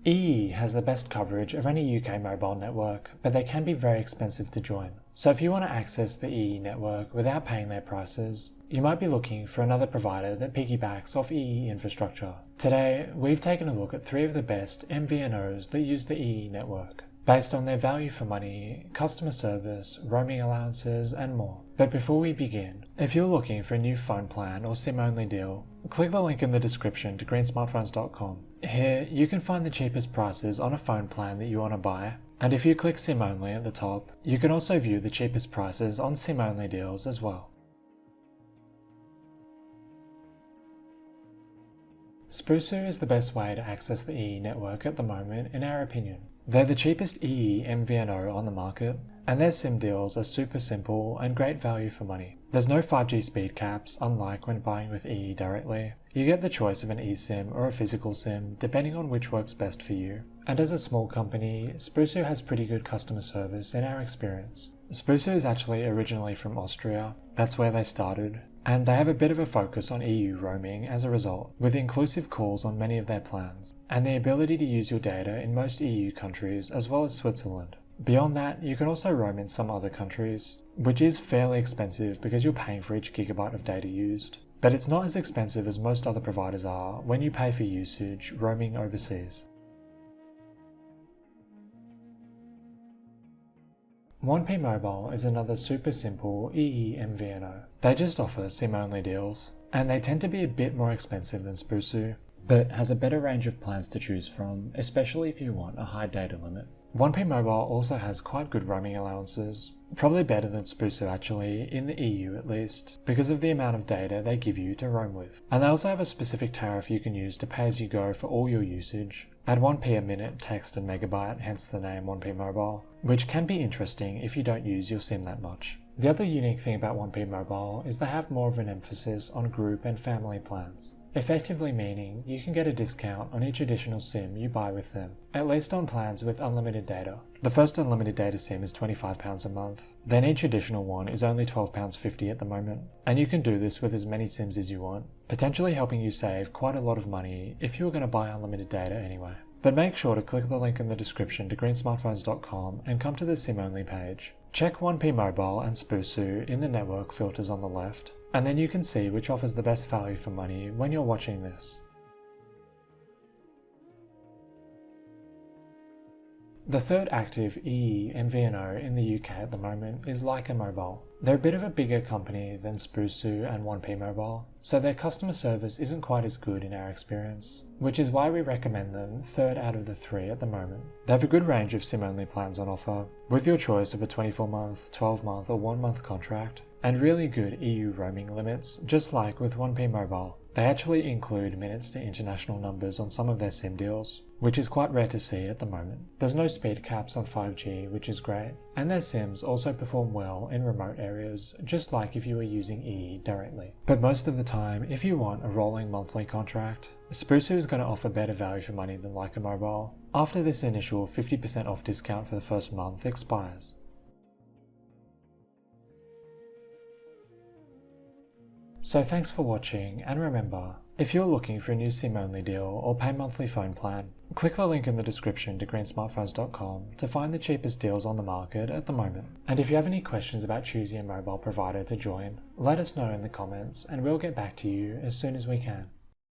EE has the best coverage of any UK mobile network, but they can be very expensive to join. So if you want to access the EE network without paying their prices, you might be looking for another provider that piggybacks off EE infrastructure. Today, we've taken a look at 3 of the best MVNOs that use the EE network, based on their value for money, customer service, roaming allowances, and more. But before we begin, if you're looking for a new phone plan or SIM-only deal, click the link in the description to greensmartphones.com. Here, you can find the cheapest prices on a phone plan that you want to buy, and if you click SIM-only at the top, you can also view the cheapest prices on SIM-only deals as well. Spusu is the best way to access the EE network at the moment, in our opinion. They're the cheapest EE MVNO on the market, and their SIM deals are super simple and great value for money. There's no 5G speed caps, unlike when buying with EE directly. You get the choice of an eSIM or a physical SIM, depending on which works best for you. And as a small company, Spusu has pretty good customer service in our experience. Spusu is actually originally from Austria, that's where they started, and they have a bit of a focus on EU roaming as a result, with inclusive calls on many of their plans, and the ability to use your data in most EU countries as well as Switzerland. Beyond that, you can also roam in some other countries, which is fairly expensive because you're paying for each gigabyte of data used. But it's not as expensive as most other providers are when you pay for usage roaming overseas. 1P Mobile is another super simple EE MVNO. They just offer SIM-only deals, and they tend to be a bit more expensive than Spusu, but has a better range of plans to choose from, especially if you want a high data limit. 1P Mobile also has quite good roaming allowances, probably better than Spusu actually, in the EU at least, because of the amount of data they give you to roam with. And they also have a specific tariff you can use to pay as you go for all your usage, at 1p a minute text and megabyte, hence the name 1P Mobile, which can be interesting if you don't use your SIM that much. The other unique thing about 1P Mobile is they have more of an emphasis on group and family plans, effectively meaning you can get a discount on each additional SIM you buy with them, at least on plans with unlimited data. The first unlimited data SIM is £25 a month, then each additional one is only £12.50 at the moment, and you can do this with as many SIMs as you want, potentially helping you save quite a lot of money if you were going to buy unlimited data anyway. But make sure to click the link in the description to greensmartphones.com and come to the SIM-only page. Check 1P Mobile and Spusu in the network filters on the left, and then you can see which offers the best value for money when you're watching this. The third active EE MVNO in the UK at the moment is Lyca Mobile. They're a bit of a bigger company than Spusu and 1P Mobile, so their customer service isn't quite as good in our experience, which is why we recommend them third out of the 3 at the moment. They have a good range of SIM-only plans on offer, with your choice of a 24-month, 12-month or 1-month contract, and really good EU roaming limits, just like with 1P Mobile. They actually include minutes to international numbers on some of their SIM deals, which is quite rare to see at the moment. There's no speed caps on 5G, which is great, and their SIMs also perform well in remote areas, just like if you were using EE directly. But most of the time, if you want a rolling monthly contract, Spusu is going to offer better value for money than Lyca Mobile, after this initial 50% off discount for the first month expires. So thanks for watching, and remember, if you're looking for a new SIM-only deal or pay monthly phone plan, click the link in the description to greensmartphones.com to find the cheapest deals on the market at the moment. And if you have any questions about choosing a mobile provider to join, let us know in the comments and we'll get back to you as soon as we can.